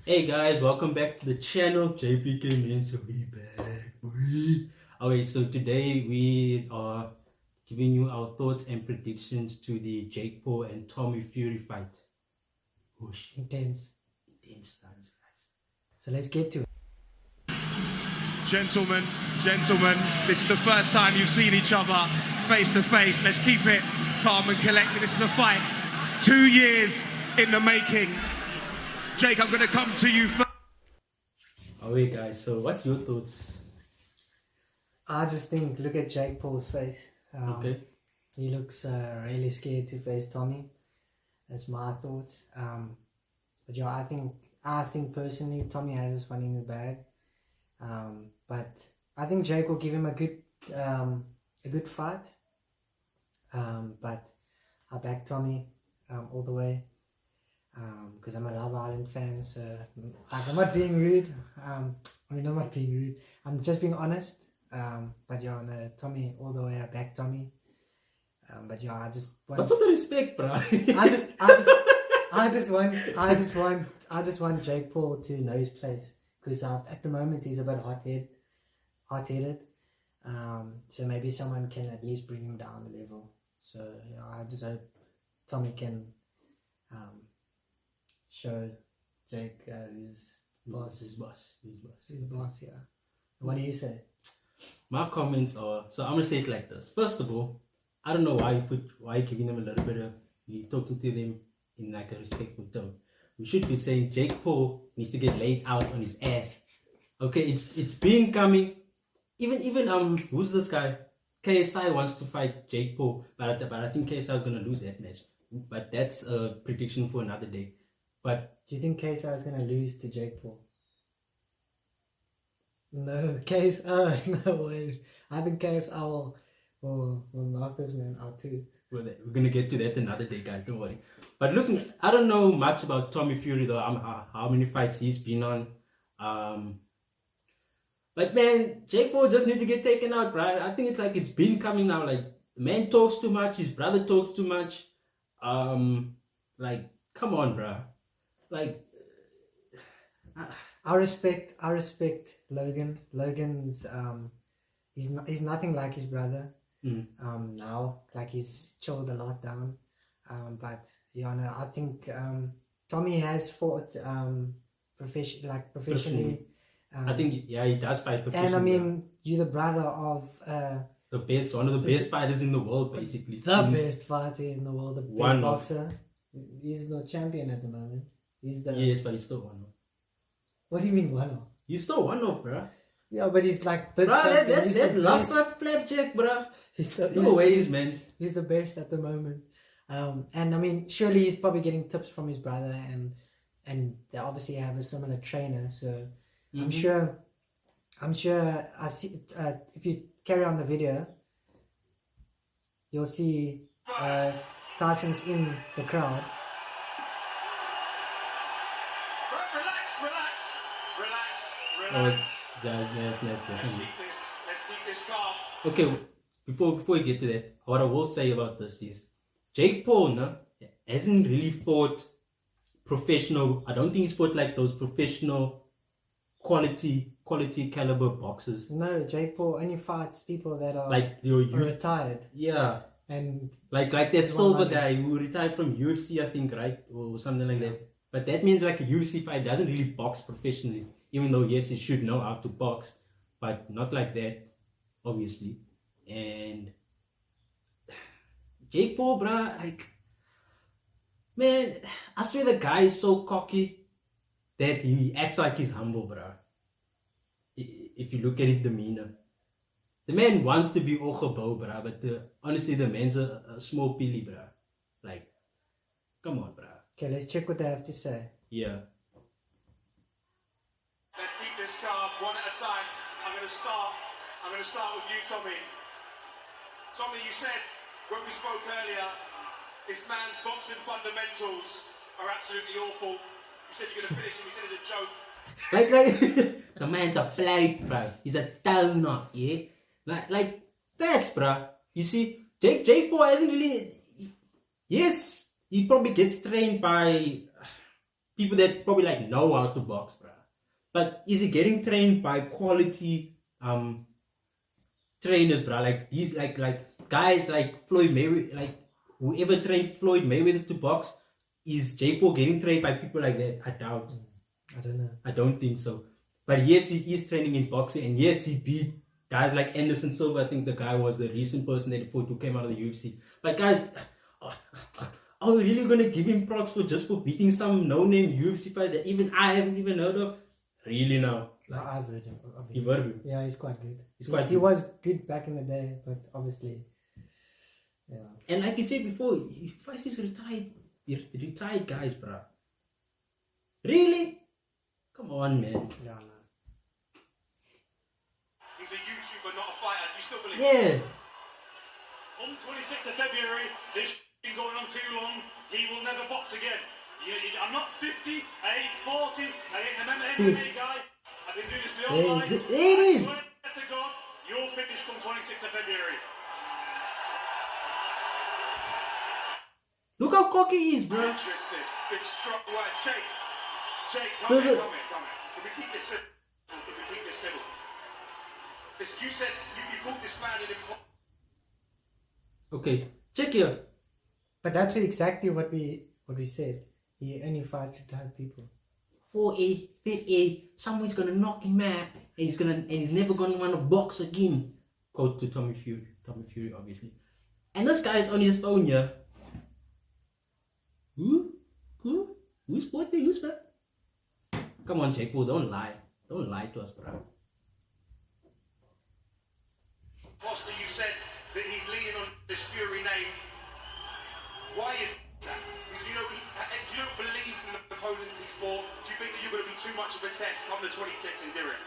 Hey guys, welcome back to the channel. JPK man, so we back. Alright, so today we are giving you our thoughts and predictions to the Jake Paul and Tommy Fury fight. Whoosh. Intense. Intense times, guys. So let's get to it. Gentlemen, this is the first time you've seen each other face to face. Let's keep it calm and collected. This is a fight 2 years in the making. Jake, I'm going to come to you first. Alright guys, so what's your thoughts? I just think, look at Jake Paul's face. Okay. He looks really scared to face Tommy. That's my thoughts. But yeah, I think personally Tommy has this one in the bag. But I think Jake will give him a good fight. But I back Tommy all the way. Because I'm a Love Island fan, so like, I'm not being rude. I'm not being rude. I'm just being honest. But yeah, no, Tommy all the way. I back Tommy. But yeah, I just want. What's the respect, bro? I just want Jake Paul to know his place, because at the moment he's a bit hot-headed. So maybe someone can at least bring him down a level. So you know, I just hope Tommy can show Jake who's boss. His boss. Who's the boss? Yeah. What do you say? My comments are, so I'm gonna say it like this. First of all, I don't know why you're giving them a little bit of, you're talking to them in like a respectful tone. We should be saying Jake Paul needs to get laid out on his ass. Okay, it's been coming. Even who's this guy? KSI wants to fight Jake Paul, but I think KSI is gonna lose that match. But that's a prediction for another day. But Do you think KSI is going to lose to Jake Paul? No, KSI, no ways. I think KSI will knock this man out too. we're gonna get to that another day, guys. Don't worry. But looking, I don't know much about Tommy Fury though. How many fights he's been on. But man, Jake Paul just need to get taken out, bro. I think it's been coming now. Like, the man talks too much. His brother talks too much. Like, come on, bro. Like, I respect Logan. Logan's he's nothing like his brother. Now, like, he's chilled a lot down. But yeah, no, I think Tommy has fought professionally. I think he does fight professionally. And I mean, you're the brother of one of the best fighters in the world, basically. the best fighter in the world, the best One of. boxer. He's the champion at the moment. Yes, but he's still one of. What do you mean one of? He's still one of, bro. Yeah, but he's like the Bro, champion. that loves up flapjack, bro. No he's- ways, man. He's the best at the moment. And I mean, surely he's probably getting tips from his brother, and they obviously have a similar trainer. So I'm sure. I see. If you carry on the video, you'll see Tyson's in the crowd. Relax. Guys, Let's keep this calm. Okay, before we get to that, what I will say about this is Jake Paul hasn't really fought professional. I don't think he's fought like those professional quality caliber boxers. No, Jake Paul only fights people that are Like are retired. yeah, And like that One silver money. guy who retired from UFC, I think, right, or something like that. But that means like a UFC fight doesn't really box professionally, even though yes, he should know how to box, but not like that, obviously. And Jake Paul, bruh, like, man, I swear the guy is so cocky that he acts like he's humble, bruh. If you look at his demeanor, the man wants to be Ogebo, bruh, but honestly, the man's a small pilly, bruh. Like, come on, bruh. okay, let's check what they have to say. Yeah. Let's keep this calm, one at a time. I'm going to start with you, Tommy. Tommy, you said when we spoke earlier, this man's boxing fundamentals are absolutely awful. You said you're going to finish him. You said it's a joke. Like, the man's a plate, bruh. He's a donut, yeah? Like, facts, bruh. You see, Jake Paul hasn't really... Yes, he probably gets trained by people that probably like know how to box, bruh. But is he getting trained by quality trainers, bruh? Like these like guys like Floyd Mayweather, like whoever trained Floyd Mayweather to box, is Jake Paul getting trained by people like that? I doubt. I don't know. I don't think so. But yes, he is training in boxing, and yes, he beat guys like Anderson Silva. I think the guy was the recent person that he fought who came out of the UFC. But guys, are we really gonna give him props for just for beating some no-name UFC fighter that even I haven't even heard of? Really now? No, I've heard him. You've heard of him? Yeah, he's quite good. He was good back in the day, but obviously, yeah. And like you said before, he fights these retired guys, bro. Really? Come on, man. Yeah, no. He's a YouTuber, not a fighter. Do you still believe? Yeah. On 26th of February, this been going on too long. He will never box again. I'm not 50, I ain't 40, I ain't an MMA guy. I've been doing this my whole life. There it is. I swear to God, you'll finish on 26th of February. Look how cocky he is, bro. Interesting. Big strong words. Jake, come here. Can we keep this civil? Listen, you said you called this man an imposter. Okay, check here. But that's exactly what we said. He only fights retired people. 4A, 5A, someone's gonna knock him out, and he's never gonna want to box again. Quote to Tommy Fury, obviously. And this guy's on his phone here. Who's what they use that? Come on, Jake Paul, don't lie to us, bro. Foster, you said that he's leaning on this Fury name. Why is that? Because you don't believe in the opponents he's fought. Do you think that you're going to be too much of a test come the 26th in Direct?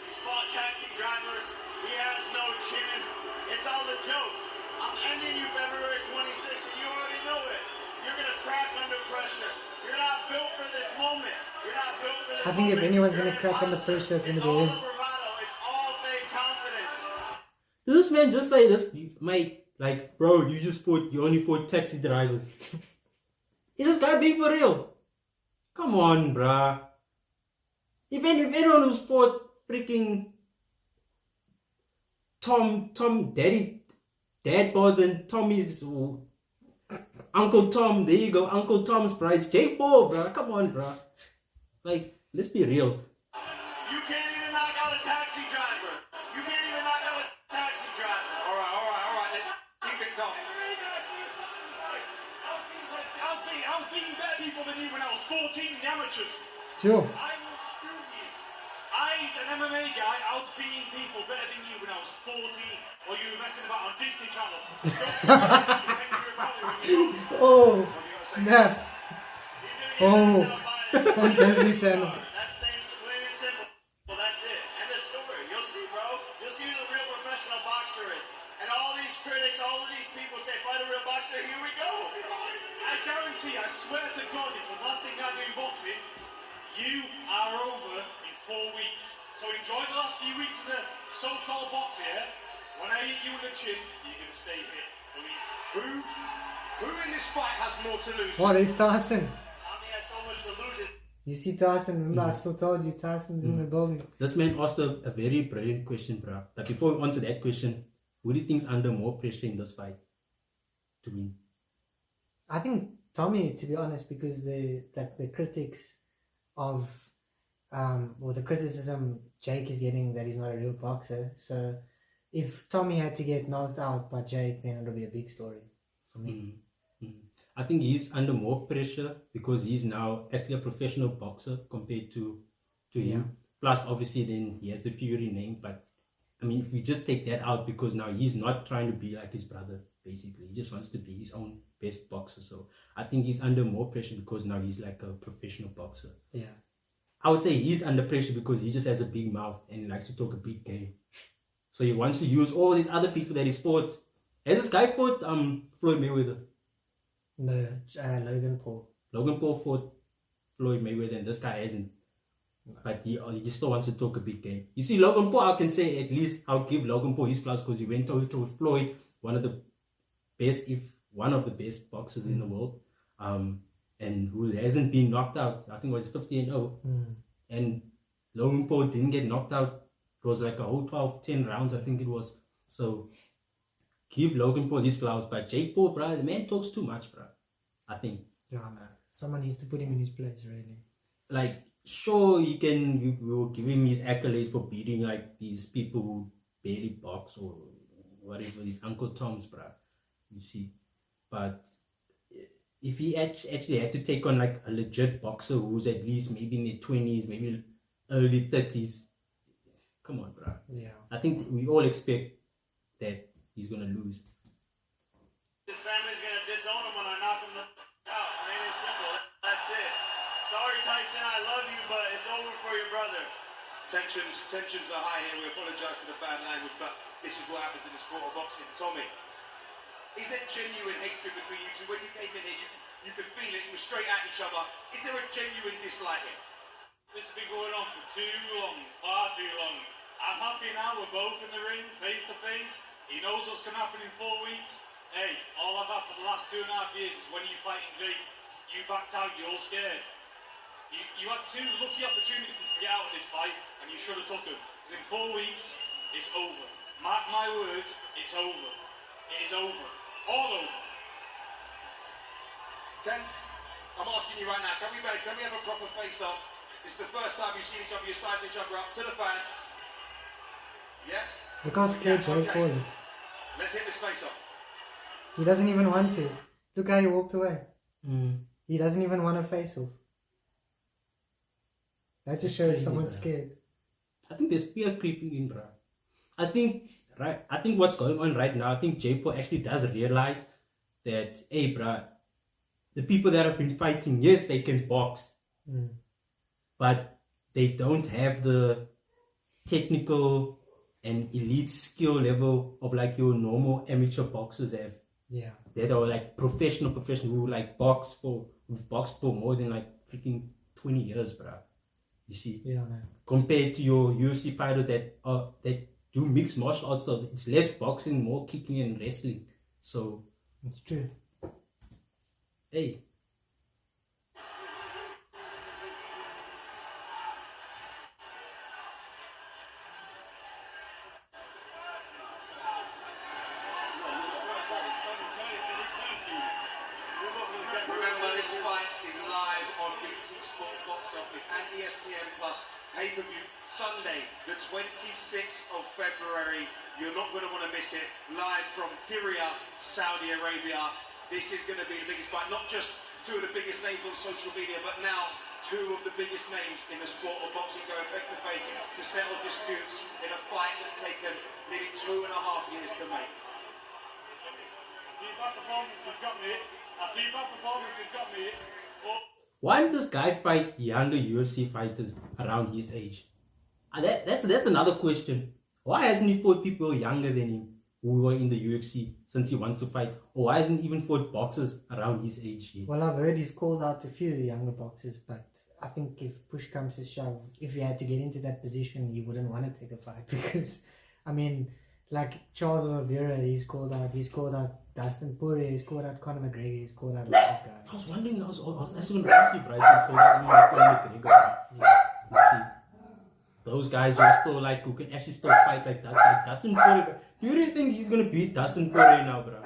He's fought taxi drivers. He has no chin. It's all a joke. I'm ending you February 26th, and you already know it. You're going to crack under pressure. You're not built for this moment. You're not built for this I think if moment. anyone's You're gonna crack under pressure, it's gonna be all him. bravado. It's all fake confidence. Did this man just say this? Mate, like, bro, you only fought taxi drivers. Is this guy being for real? Come on, bruh. If anyone who's fought freaking Dad bods and Tommy's Uncle Tom, there you go, Uncle Tom's bruh. It's Jake Paul, bruh. Come on, bruh. Like, let's be real. You can't even knock out a taxi driver. You can't even knock out a taxi driver. All right. Let's keep it calm. I was beating better people than you when I was 14 in the amateurs. Sure. I will screw you. I ain't an MMA guy. I was beating people better than you when I was 14. While you were messing about on Disney Channel. Oh, snap. Oh, on Disney Channel. That's plain and simple. Well, that's it. End of story. You'll see, bro. You'll see who the real professional boxer is. And all these critics, all of these people say, fight a real boxer. Here we go. I guarantee, I swear to God, if the last thing I do boxing, you are over in 4 weeks. So enjoy the last few weeks of the so-called box here. When I hit you in the chin, you're going to stay hit. Believe me. Who in this fight has more to lose? Oh, there's Tyson. Tommy has so much to lose. You see Tyson? Remember, I still told you Tyson's in the building. This man asked a very brilliant question, bruh. But before we answer that question, who do you think's under more pressure in this fight to win? I think Tommy, to be honest, because the critics of or the criticism Jake is getting that he's not a real boxer. So if Tommy had to get knocked out by Jake, then it'll be a big story for me. I think he's under more pressure because he's now actually a professional boxer compared to him. Plus, obviously, then he has the Fury name. But I mean, if we just take that out, because now he's not trying to be like his brother. Basically, he just wants to be his own best boxer. So I think he's under more pressure because now he's like a professional boxer. Yeah. I would say he's under pressure because he just has a big mouth and he likes to talk a big game. So he wants to use all these other people that he's fought. Has this guy fought Floyd Mayweather? No, Logan Paul. Logan Paul fought Floyd Mayweather and this guy hasn't. But he just still wants to talk a big game. You see, Logan Paul, I can say at least I'll give Logan Paul his flowers because he went to Floyd, one of the best boxers in the world. And and who hasn't been knocked out. I think it was 50-0. And Logan Paul didn't get knocked out. It was like a whole 10 rounds, I think it was. So give Logan Paul his flowers. But Jake Paul, bro, the man talks too much, bro. I think. Yeah, man. Someone needs to put him in his place, really. Like, sure, you will give him his accolades for beating like these people who barely box or whatever, these Uncle Toms, bro. You see. But if he actually had to take on like a legit boxer who's at least maybe in their 20s, maybe early 30s, come on, bro. Yeah. I think we all expect that he's gonna lose. His family's gonna disown him when I knock him out. Plain and simple. That's it. Sorry, Tyson. I love you, but it's over for your brother. Tensions are high here. We apologise for the bad language, but this is what happens in the sport of boxing. Tommy, is there genuine hatred between you two? When you came in here, you could feel it. You were straight at each other. Is there a genuine dislike here? This has been going on for too long, far too long. I'm happy now we're both in the ring, face to face. He knows what's going to happen in 4 weeks. Hey, all I've had for the last 2.5 years is when you fighting Jake, you backed out, you're scared. You had 2 lucky opportunities to get out of this fight, and you should have took them. Because in 4 weeks, it's over. Mark my words, it's over. It is over. All over. Ken, I'm asking you right now, can we have a proper face-off? It's the first time you've seen each other, you're sizing each other up to the fans. Yeah? Look how scared Jake Paul is. Let's hit this face-off. He doesn't even want to. Look how he walked away. Mm. He doesn't even want to face off. That just shows crazy, someone's bro. scared. I think there's fear creeping in, bro. I think what's going on right now, I think Jake Paul actually does realize that, hey, bro, the people that have been fighting, yes, they can box, but they don't have the technical and elite skill level of like your normal amateur boxers have. Yeah. That are like professional who like who've boxed for more than like freaking 20 years, bro. You see? Yeah, man. Compared to your UFC fighters that do mixed martial arts, so it's less boxing, more kicking and wrestling. So, It's true. hey. Remember, this fight is live on BT Sport Box Office and ESPN Plus. Pay-per-view Sunday, the 26th of February. You're not going to want to miss it. Live from Diriyah, Saudi Arabia. This is going to be the biggest fight. Not just 2 of the biggest names on social media, but now 2 of the biggest names in the sport of boxing going face-to-face to settle disputes in a fight that's taken nearly 2.5 years to make. Feedback performance has got me. A feedback performance has got me. Why did this guy fight younger UFC fighters around his age? That's another question. Why hasn't he fought people younger than him who were in the UFC since he wants to fight? Or why hasn't he even fought boxers around his age yet? Well, I've heard he's called out a few younger boxers, but I think if push comes to shove, if he had to get into that position, he wouldn't want to take a fight because, I mean, like Charles Oliveira, he's called out Dustin Poirier, he's called out Conor McGregor, he's called out a lot of I guys. was wondering, I was actually going to ask you, Bryce, before Conor McGregor. You see, those guys who are still like, who can actually still fight like Dustin Poirier. Do you really think he's going to beat Dustin Poirier now, bro?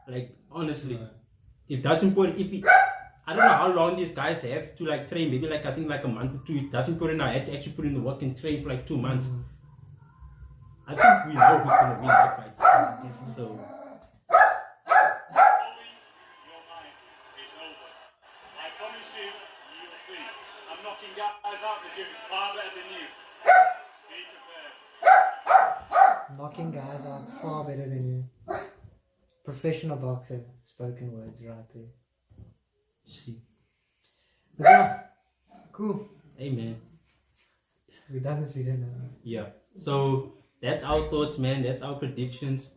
Like, honestly, if Dustin Poirier, I don't know how long these guys have to like train, maybe like, I think like a month or 2. If Dustin Poirier now had to actually put in the work and train for like 2 months. I think we know who's going to win that fight. So, 4 weeks, your night is over. I promise you, you'll see. I'm knocking guys out that are doing far better than you. Be prepared. Knocking guys out far better than you. Professional boxer, spoken words right there. see. But yeah, cool. Hey, man. We done this video now. Yeah. So, that's our thoughts, man. That's our predictions.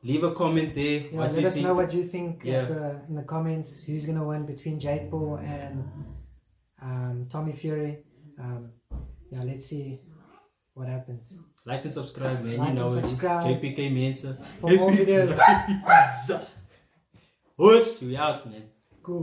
Leave a comment there. Yeah, What let you us think. know what you think Yeah. in the comments. Who's gonna win between Jake Paul and Tommy Fury? Yeah, let's see what happens. Like and subscribe, man. Like you know and it is. subscribe. JPK Mensa. For more videos. Hush, we out, man. Cool.